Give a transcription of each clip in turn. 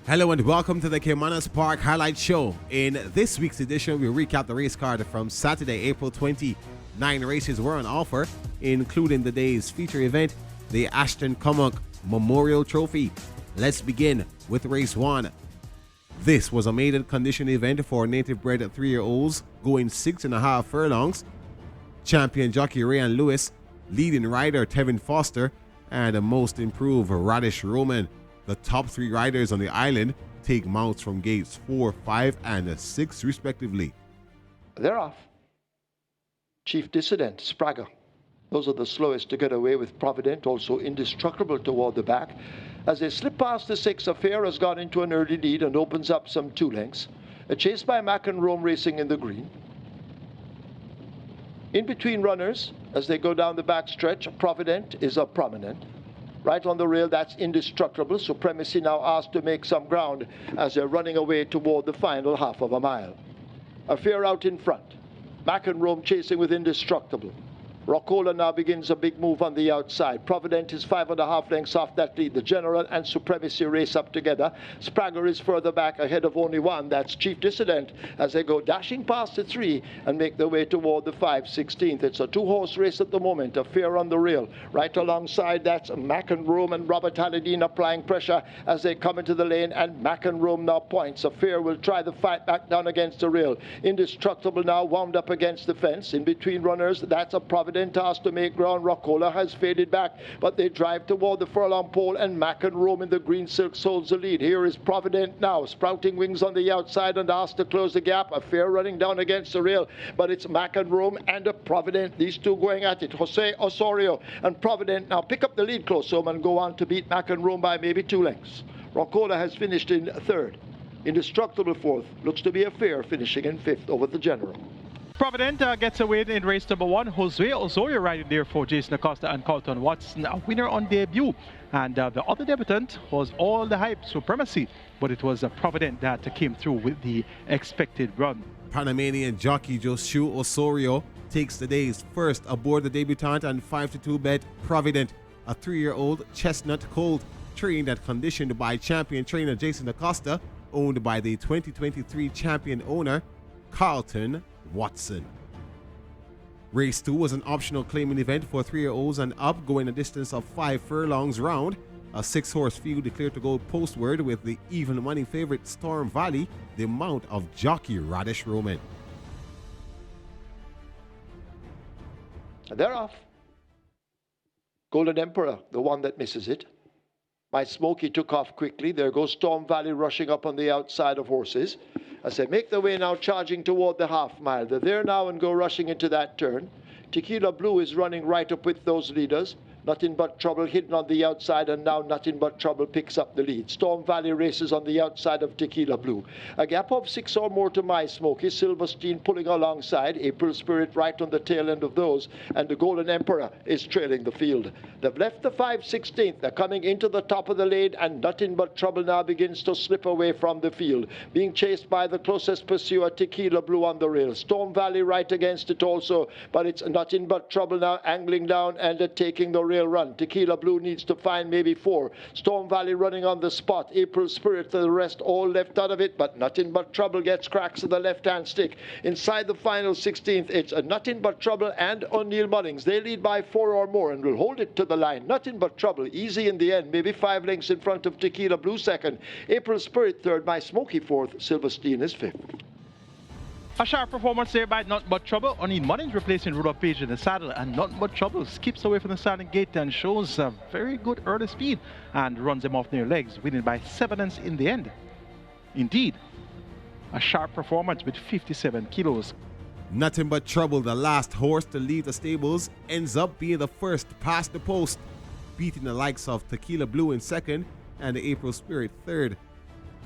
Hello and welcome to the Caymanas Park Highlight Show. In this week's edition, we recap the race card from Saturday, April 20. 9 races were on offer, including the day's feature event, the Aston Memorial Trophy. Let's begin with race 1. This was a maiden condition event for native-bred 3-year-olds going 6.5 furlongs. Champion jockey Ryan Lewis, leading rider Tevin Foster, and the most improved Radish Roman. The top 3 riders on the island take mounts from gates 4, 5, and 6 respectively. They're off. Chief Dissident, Sprague. Those are the slowest to get away with Provident, also indestructible toward the back. As they slip past the 6, Affair has gone into an early lead and opens up some 2 lengths. A chase by Mac and Rome racing in the green. In between runners, as they go down the back stretch, Provident is a prominent. Right on the rail, that's Indestructible. Supremacy now asked to make some ground as they're running away toward the final half of a mile. Affair out in front. Mac and Rome chasing with Indestructible. Rockola now begins a big move on the outside. Provident is 5.5 lengths off that lead. The General and Supremacy race up together. Sprague is further back ahead of only one. That's Chief Dissident as they go dashing past the 3 and make their way toward the 5/16th. It's a 2-horse race at the moment. Affair on the rail. Right alongside that's Mac and Rome and Robert Halladine applying pressure as they come into the lane, and Mac and Rome now points. Affair will try the fight back down against the rail. Indestructible now wound up against the fence. In between runners, that's a Provident task to make ground. Rockola has faded back, but they drive toward the furlong pole, and Mac and Rome in the green silk holds the lead. Here is Provident now, sprouting wings on the outside and asked to close the gap. Affair running down against the rail, but it's Mac and Rome and a Provident, these two going at it. Jose Osorio and Provident now pick up the lead close home and go on to beat Mac and Rome by maybe 2 lengths. Rockola has finished in 3rd. Indestructible 4th. Looks to be Affair finishing in 5th over the General. Provident gets a win in race number 1. Jose Osorio riding there for Jason Acosta and Carlton Watson, a winner on debut. And the other debutant was all the hype, Supremacy, but it was Provident that came through with the expected run. Panamanian jockey Joshua Osorio takes the day's first aboard the debutant and 5-2 bet Provident, a 3-year-old chestnut colt, trained and conditioned by champion trainer Jason Acosta, owned by the 2023 champion owner Carlton Watson. Race 2 was an optional claiming event for 3-year-olds and up, going a distance of 5 furlongs round. A 6-horse field declared to go postward with the even money favorite Storm Valley, the mount of jockey Radish Roman. They're off. Golden Emperor, the one that misses it. My Smoky took off quickly. There goes Storm Valley rushing up on the outside of horses. As they make their way now charging toward the half mile. They're there now and go rushing into that turn. Tequila Blue is running right up with those leaders. Nothing But Trouble hidden on the outside, and now Nothing But Trouble picks up the lead. Storm Valley races on the outside of Tequila Blue. A gap of 6 or more to My Smoky. Silverstein pulling alongside. April Spirit right on the tail end of those. And the Golden Emperor is trailing the field. They've left the 5/16th. They're coming into the top of the lane, and Nothing But Trouble now begins to slip away from the field. Being chased by the closest pursuer, Tequila Blue on the rail. Storm Valley right against it also, but it's Nothing But Trouble now angling down and taking the rail run. Tequila Blue needs to find maybe 4. Storm Valley running on the spot. April Spirit, the rest all left out of it, but Nothing But Trouble gets cracks to the left-hand stick. Inside the final 16th, it's Nothing But Trouble and O'Neill Mullings. They lead by 4 or more and will hold it to the line. Nothing But Trouble, easy in the end, maybe 5 lengths in front of Tequila Blue 2nd. April Spirit 3rd, My Smoky 4th, Silverstein is 5th. A sharp performance there by Nothing But Trouble. O'Neill Mullings replacing Rudolph Page in the saddle, and Nothing But Trouble skips away from the starting gate and shows a very good early speed and runs them off their legs, winning by 7 lengths in the end. Indeed, a sharp performance with 57 kilos. Nothing But Trouble, the last horse to leave the stables, ends up being the first past the post, beating the likes of Tequila Blue in 2nd and the April Spirit 3rd.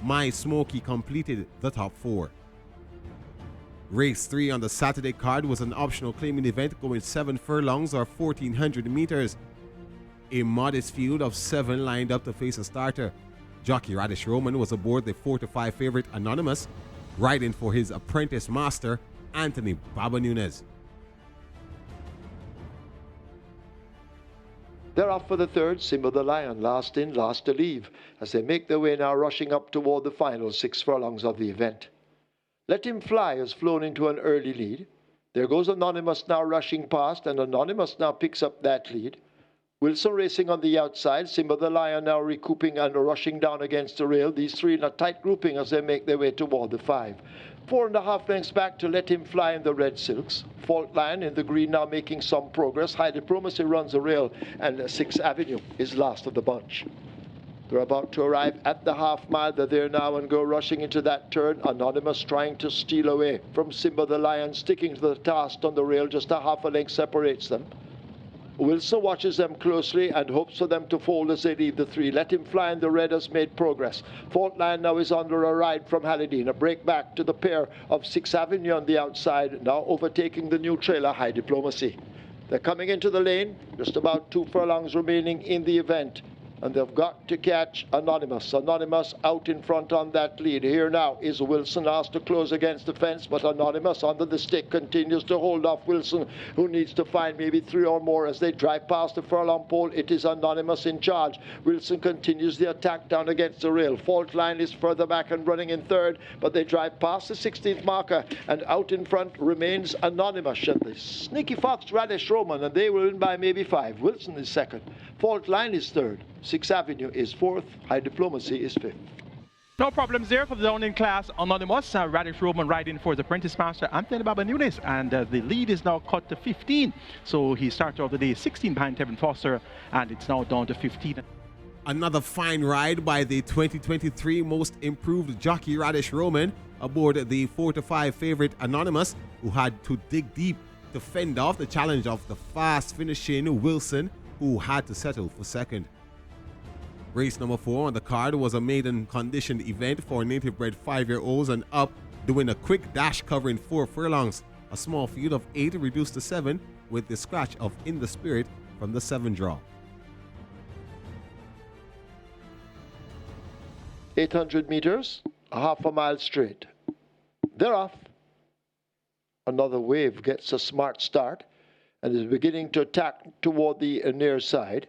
My Smoky completed the top 4. Race 3 on the Saturday card was an optional claiming event going 7 furlongs or 1,400 meters. A modest field of 7 lined up to face a starter. Jockey Radish Roman was aboard the 4-5 favorite Anonymous, riding for his apprentice master, Anthony Baba Nunez. They're off for the third. Simba the Lion, last in, last to leave, as they make their way now rushing up toward the final 6 furlongs of the event. Let Him Fly has flown into an early lead. There goes Anonymous now rushing past, and Anonymous now picks up that lead. Wilson racing on the outside. Simba the Lion now recouping and rushing down against the rail. These three in a tight grouping as they make their way toward the 5. 4.5 lengths back to Let Him Fly in the red silks. Fault Line in the green now making some progress. High Diplomacy runs the rail, and 6th Avenue is last of the bunch. They're about to arrive at the half mile. They're there now and go rushing into that turn. Anonymous trying to steal away from Simba the Lion, sticking to the task on the rail. Just a half a length separates them. Wilson watches them closely and hopes for them to fold as they leave the 3. Let Him Fly in the red has made progress. Fault Line now is under a ride from Hallidine. A break back to the pair of 6th Avenue on the outside, now overtaking the new trailer, High Diplomacy. They're coming into the lane, just about 2 furlongs remaining in the event. And they've got to catch Anonymous. Anonymous out in front on that lead. Here now is Wilson, asked to close against the fence, but Anonymous under the stick continues to hold off Wilson, who needs to find maybe 3 or more as they drive past the furlong pole. It is Anonymous in charge. Wilson continues the attack down against the rail. Fault Line is further back and running in third, but they drive past the 16th marker, and out in front remains Anonymous and the Sneaky Fox Radish Roman, and they will win by maybe 5. Wilson is second. Fault Line is third. 6th Avenue is 4th. High Diplomacy is 5th. No problems there for the down in class. Anonymous, Radish Roman riding for the apprentice master Anthony Baba Nunes, and the lead is now cut to 15. So he started off the day 16 behind Tevin Foster, and it's now down to 15. Another fine ride by the 2023 most improved jockey Radish Roman aboard the 4-5 favorite Anonymous, who had to dig deep to fend off the challenge of the fast finishing Wilson, who had to settle for second. Race number 4 on the card was a maiden conditioned event for native bred 5-year-olds and up, doing a quick dash covering 4 furlongs. A small field of 8 reduced to 7 with the scratch of In the Spirit from the 7 draw. 800 meters, a half a mile straight. They're off. Another Wave gets a smart start and is beginning to attack toward the near side.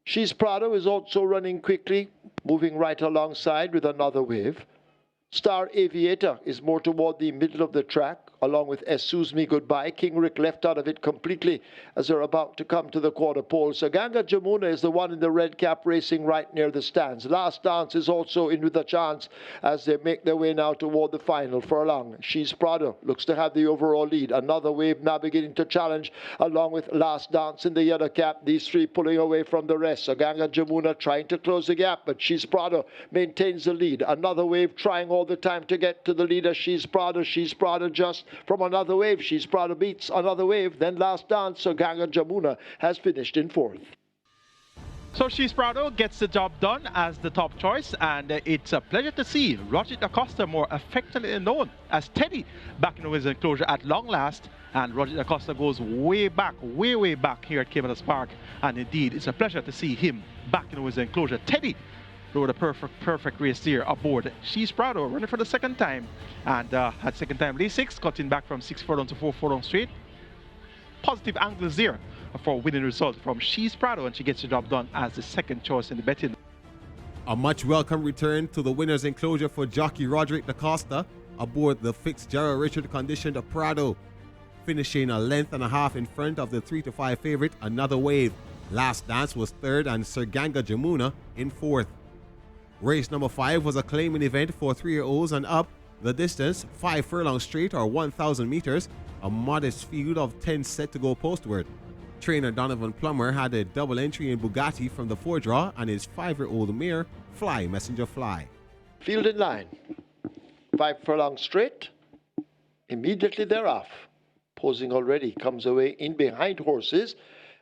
She's Prado is also running quickly, moving right alongside with Another Wave. Star Aviator is more toward the middle of the track, along with Excuse Me Goodbye. King Rick left out of it completely as they're about to come to the quarter pole. So Ganga Jamuna is the one in the red cap racing right near the stands. Last Dance is also in with a chance as they make their way now toward the final furlong. She's Prado looks to have the overall lead. Another Wave now beginning to challenge along with Last Dance in the yellow cap. These 3 pulling away from the rest. So Ganga Jamuna trying to close the gap, but She's Prado maintains the lead. Another Wave trying all the time to get to the leader. She's Prado just from Another Wave. She's Prado beats Another Wave, then Last Dance. So Ganga Jamuna has finished in 4th. So She's Prado gets the job done as the top choice, and it's a pleasure to see Roger Acosta, more affectionately known as Teddy, back in his enclosure at long last. And Roger Acosta goes way back here at Caymanas Park, and indeed it's a pleasure to see him back in his enclosure. Teddy rode a perfect race there aboard She's Prado, running for the second time, and had second time lead 6, cutting back from 6 furlong to 4 furlong straight. Positive angles there for winning result from She's Prado, and she gets the job done as the second choice in the betting. A much welcome return to the winner's enclosure for jockey Roderick DaCosta aboard the Fitzgerald Richard conditioned Prado, finishing a length and a half in front of the 3-5 favorite Another Wave. Last Dance was third and Sir Ganga Jamuna in 4th. Race number 5 was a claiming event for 3-year-olds and up. The distance, 5 furlongs straight or 1,000 meters, a modest field of 10 set to go postward. Trainer Donovan Plummer had a double entry in Bugatti from the 4 draw and his 5-year-old mare, Fly Messenger Fly. Field in line. 5 furlongs straight. Immediately they're off. Posing already comes away in behind horses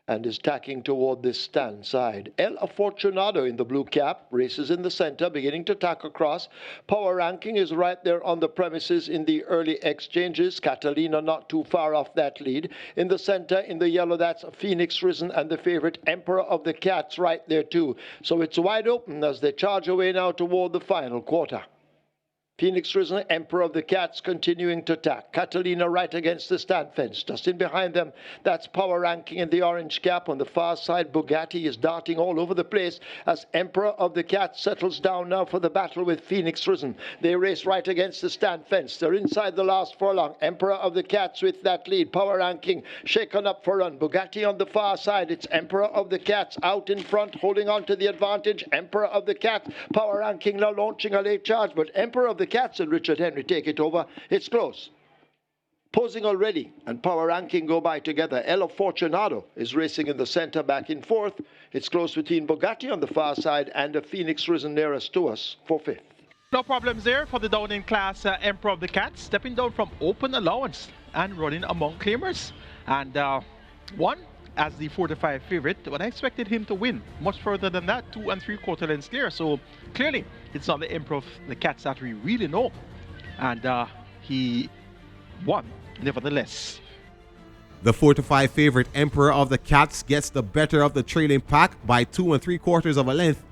and is tacking toward this stand side. El Afortunado in the blue cap races in the center, beginning to tack across. Power Ranking is right there on the premises in the early exchanges. Catalina not too far off that lead. In the center, in the yellow, that's Phoenix Risen and the favorite Emperor of the Cats right there too. So it's wide open as they charge away now toward the final quarter. Phoenix Risen, Emperor of the Cats, continuing to attack. Catalina right against the stand fence. Just in behind them, that's Power Ranking in the orange cap. On the far side, Bugatti is darting all over the place as Emperor of the Cats settles down now for the battle with Phoenix Risen. They race right against the stand fence. They're inside the last furlong. Emperor of the Cats with that lead. Power Ranking shaken up for run. Bugatti on the far side. It's Emperor of the Cats out in front, holding on to the advantage. Emperor of the Cats. Power Ranking now launching a late charge, but Emperor of the Cats and Richard Henry take it over. It's close. Posing already and Power Ranking go by together. Ella Fortunato is racing in the center back in fourth. It's close between Bugatti on the far side and the Phoenix Risen nearest to us for fifth. No problems there for the down in class Emperor of the Cats, stepping down from open allowance and running among claimers. And one as the 4-5 favorite, but I expected him to win much further than that, 2 3/4 lengths clear. So clearly it's not the Emperor of the Cats that we really know, and he won nevertheless. The 4-5 favorite Emperor of the Cats gets the better of the trailing pack by 2 3/4 of a length,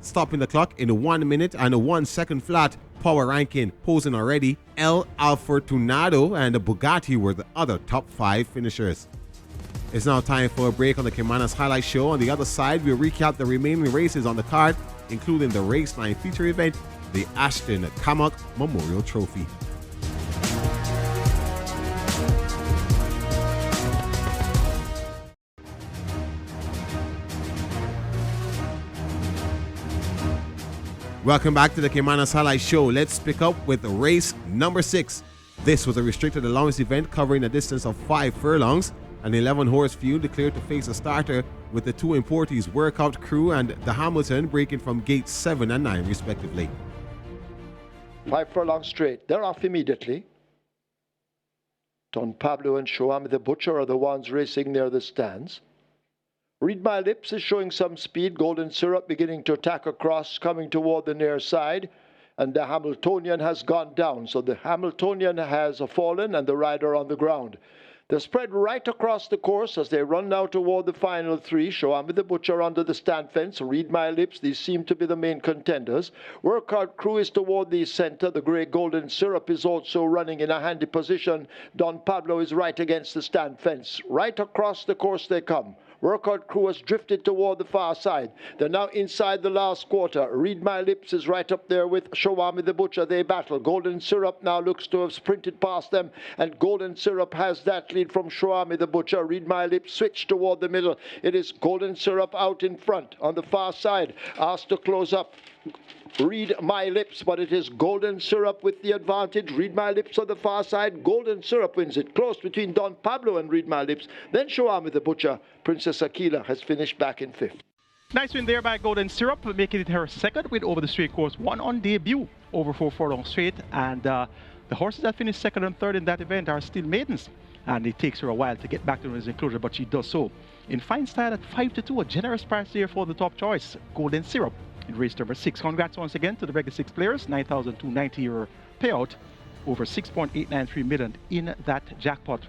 stopping the clock in 1 minute and 1 second flat. Power Ranking posing already. El Fortunato and the Bugatti were the other top 5 finishers. It's now time for a break on the Caymanas Highlight Show. On the other side, we'll recap the remaining races on the card, including the Race 9 feature event, the Aston Kamak Memorial Trophy. Welcome back to the Caymanas Highlight Show. Let's pick up with race number 6. This was a restricted allowance event covering a distance of 5 furlongs. An 11-horse field declared to face a starter with the 2 importees Workout Crew and the Hamilton breaking from gates 7 and 9 respectively. 5 furlongs straight. They're off immediately. Don Pablo and Shoami the Butcher are the ones racing near the stands. Read My Lips is showing some speed. Golden Syrup beginning to attack across, coming toward the near side. And the Hamiltonian has gone down. So the Hamiltonian has fallen and the rider on the ground. They're spread right across the course as they run now toward the final 3. Shoami the Butcher under the stand fence. Read My Lips. These seem to be the main contenders. Workout Crew is toward the center. The grey Golden Syrup is also running in a handy position. Don Pablo is right against the stand fence. Right across the course they come. Workout Crew has drifted toward the far side. They're now inside the last quarter. Read My Lips is right up there with Shoami the Butcher. They battle. Golden Syrup now looks to have sprinted past them, and Golden Syrup has that lead from Shoami the Butcher. Read My Lips switch toward the middle. It is Golden Syrup out in front. On the far side, asked to close up. Read My Lips, but it is Golden Syrup with the advantage. Read My Lips on the far side. Golden Syrup wins it. Close between Don Pablo and Read My Lips. Then Shoami the Butcher. Princess Aquila has finished back in 5th. Nice win there by Golden Syrup, making it her second win over the straight course. One on debut over 4 furlongs straight. And the horses that finished second and third in that event are still maidens. And it takes her a while to get back to the enclosure, but she does so in fine style at 5-2. A generous price there for the top choice, Golden Syrup, in race number 6. Congrats once again to the regular 6 players. €9,290 payout, over $6.893 million in that jackpot.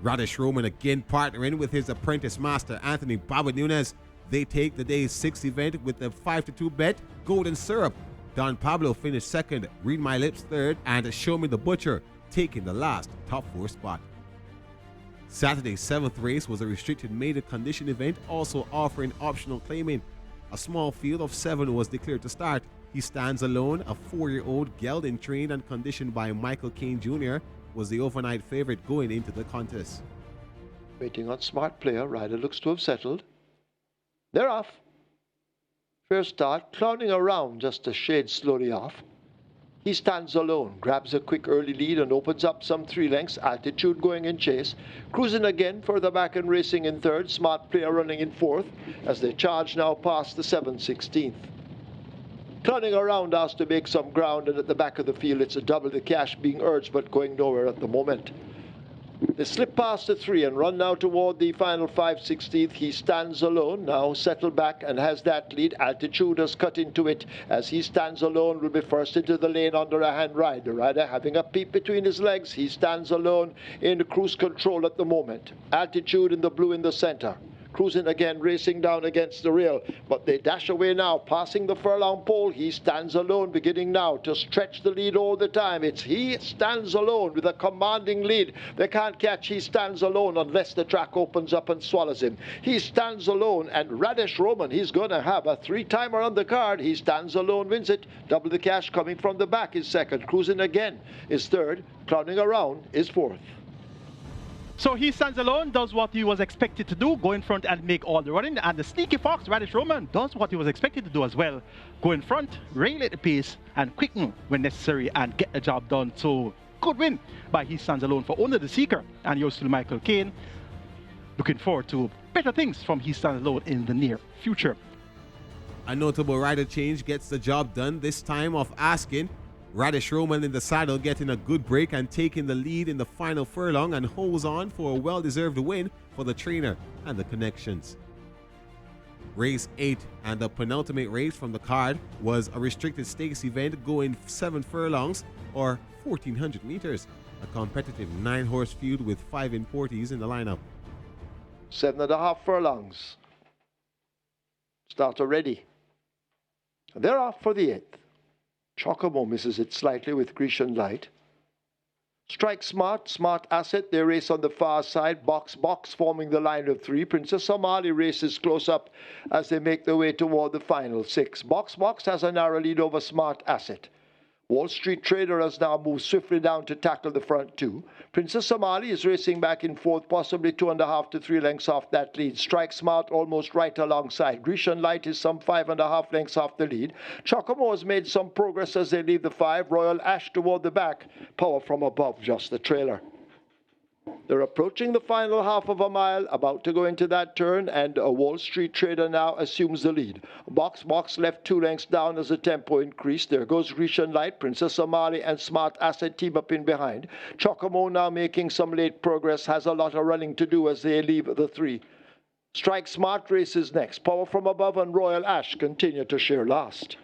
Radish Roman again partnering with his apprentice master Anthony Baba Nunes. They take the day's 6th event with the 5-2 bet, Golden Syrup. Don Pablo finished second, Read My Lips third, and Show Me the Butcher taking the last top 4 spot. Saturday's 7th race was a restricted maiden condition event, also offering optional claiming. A small field of 7 was declared to start. He Stands Alone, a 4-year-old gelding trained and conditioned by Michael Caine Jr., was the overnight favorite going into the contest. Waiting on smart player. Rider looks to have settled. They're off. Fair start, clowning around just a shade slowly off. He Stands Alone, grabs a quick early lead and opens up some 3 lengths. Altitude going in chase. Cruising again, further back and racing in 3rd. Smart Player running in 4th as they charge now past the 7/16. Turning around, asked to make some ground, and at the back of the field it's a double the cash being urged but going nowhere at the moment. They slip past the 3 and run now toward the final 5/16. He Stands Alone, now settled back and has that lead. Altitude has cut into it as He Stands Alone will be first into the lane under a hand ride. The rider having a peep between his legs. He Stands Alone in cruise control at the moment. Altitude in the blue in the center. cruising again, racing down against the rail. But they dash away now, passing the furlong pole. He stands alone, beginning now to stretch the lead all the time. It's he stands alone with a commanding lead. They can't catch. He stands alone unless the track opens up and swallows him. He stands alone, and Radish Roman, he's going to have a three-timer on the card. He stands alone, wins it. Double the cash coming from the back is second. Cruising again is third. Clowning around is fourth. So he stands alone, does what he was expected to do, go in front and make all the running. And the sneaky fox, Radish Roman, does what he was expected to do as well. Go in front, regulate the pace, and quicken when necessary and get the job done. So good win by He Stands Alone for Owner the Seeker. And yours to Michael Kane. Looking forward to better things from He Stands Alone in the near future. A notable rider change gets the job done, this time of asking. Radish Roman in the saddle getting a good break and taking the lead in the final furlong, and holds on for a well-deserved win for the trainer and the connections. Race 8 and the penultimate race from the card was a restricted stakes event going 7 furlongs or 1,400 meters. A competitive 9-horse feud with 5 importees in the lineup. 7.5 furlongs. Starter ready. And they're off for the 8th. Chocobo misses it slightly with Grecian Light. Strike Smart, Smart Asset, they race on the far side. Box forming the line of 3. Princess Somali races close up as they make their way toward the final 6. Box has a narrow lead over Smart Asset. Wall Street Trader has now moved swiftly down to tackle the front 2. Princess Somali is racing back in fourth, possibly 2.5 to 3 lengths off that lead. Strike Smart almost right alongside. Grecian Light is some 5.5 lengths off the lead. Chocomo has made some progress as they leave the 5. Royal Ash toward the back. Power from above, just the trailer. They're approaching the final half of a mile, about to go into that turn, and a Wall Street Trader now assumes the lead. Box left 2 lengths down as the tempo increased. There goes Grecian Light, Princess Somali and Smart Asset team up in behind. Chocomo now making some late progress, has a lot of running to do as they leave the 3. Strike Smart races next. Power from above and Royal Ash continue to share last.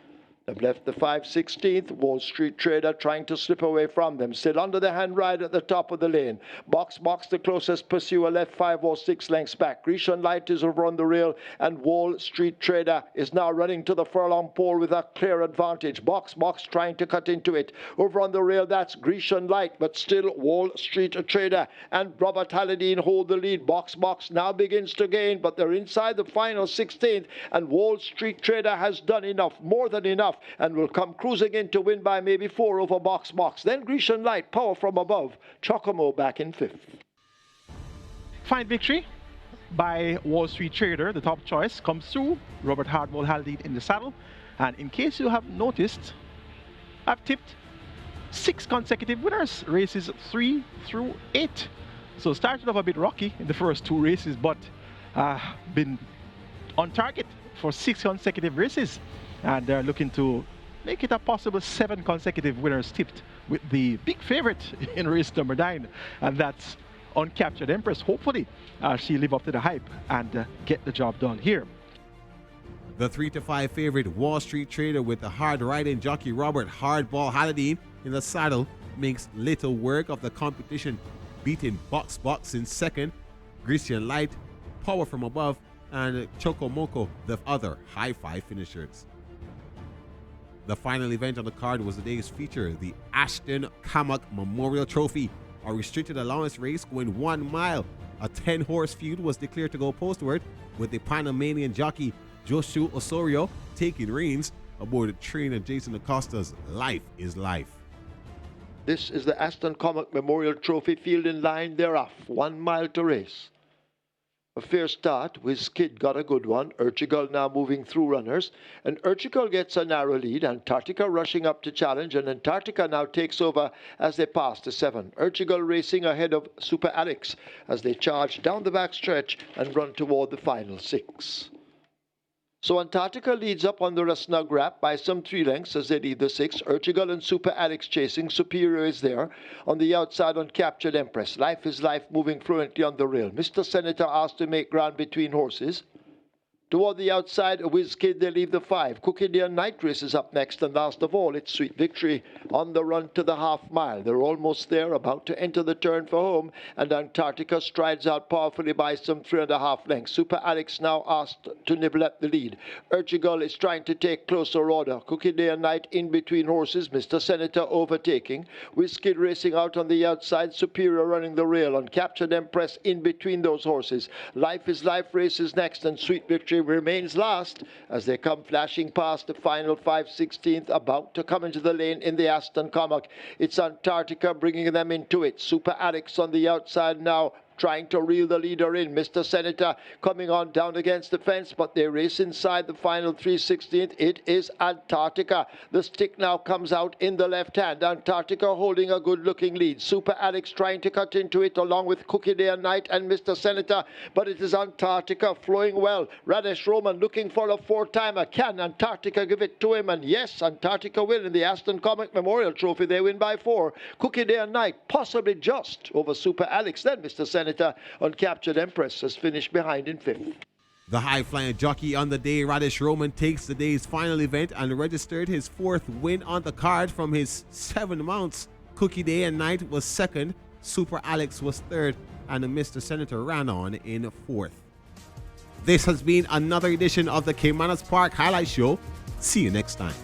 They've left the 5/16th. Wall Street Trader trying to slip away from them. Still under the hand ride at the top of the lane. Box the closest pursuer, left 5 or 6 lengths back. Grecian Light is over on the rail, and Wall Street Trader is now running to the furlong pole with a clear advantage. Box trying to cut into it. Over on the rail, that's Grecian Light, but still Wall Street Trader and Robert Halladine hold the lead. Box now begins to gain, but they're inside the final 16th, and Wall Street Trader has done enough, more than enough, and will come cruising in to win by maybe 4 over Box. Then Grecian Light, Power from above. Chocomo back in 5th. Fine victory by Wall Street Trader. The top choice comes through. Robert Hardwell Haldean in the saddle. And in case you have noticed, I've tipped 6 consecutive winners, races 3 through 8. So started off a bit rocky in the first 2 races, but been on target for 6 consecutive races. And they're looking to make it a possible 7 consecutive winners tipped, with the big favorite in race number 9. And that's Uncaptured Empress. Hopefully, she'll live up to the hype and get the job done here. The 3-5 favorite Wall Street Trader with the hard riding jockey Robert Hardball Halladine in the saddle makes little work of the competition, beating Box in second, Grecian Light, Power from above, and Chocomoco, the other high 5 finishers. The final event on the card was the day's feature, the Aston Kamak Memorial Trophy, a restricted allowance race going 1 mile. A 10-horse feud was declared to go postward, with the Panamanian jockey Joshua Osorio taking reins aboard trainer Jason Acosta's Life is Life. This is the Aston Kamak Memorial Trophy field in line. They're off. 1 mile to race. A fair start. Wizkid got a good one. Urchigal now moving through runners. And Urchigal gets a narrow lead. Antarctica rushing up to challenge. And Antarctica now takes over as they pass to 7. Urchigal racing ahead of Super Alex as they charge down the back stretch and run toward the final 6. So Antarctica leads up under a snug wrap by some 3 lengths as they lead the 6. Urchigal and Super Alex chasing. Superior is there. On the outside, Uncaptured Empress. Life is Life moving fluently on the rail. Mr. Senator asked to make ground between horses. Toward the outside, Whiz Kid, they leave the 5. Cookie Day and Night Race is up next, and last of all, it's Sweet Victory on the run to the half mile. They're almost there, about to enter the turn for home, and Antarctica strides out powerfully by some 3.5 lengths. Super Alex now asked to nibble at the lead. Urchigal is trying to take closer order. Cookie Day and Night in between horses. Mr. Senator overtaking. Whiz Kid racing out on the outside. Superior running the rail. Uncaptured Empress in between those horses. Life is Life races next, and Sweet Victory remains last as they come flashing past the final 5/16th, about to come into the lane in the Aston Comac. It's Antarctica bringing them into it. Super Alex on the outside now, trying to reel the leader in. Mr. Senator coming on down against the fence, but they race inside the final 3/16th. It is Antarctica. The stick now comes out in the left hand. Antarctica holding a good-looking lead. Super Alex trying to cut into it along with Cookie Day and Night and Mr. Senator, but it is Antarctica flowing well. Radesh Roman looking for a 4-timer. Can Antarctica give it to him? And yes, Antarctica will in the Aston Comic Memorial Trophy. They win by 4. Cookie Day and Night possibly just over Super Alex. Then Mr. Senator, Uncaptured Empress, has finished behind in 5th. The high-flying jockey on the day, Radish Roman, takes the day's final event and registered his 4th win on the card from his 7 mounts. Cookie Day and Night was 2nd, Super Alex was 3rd, and Mr. Senator ran on in 4th. This has been another edition of the Caymanas Park Highlight Show. See you next time.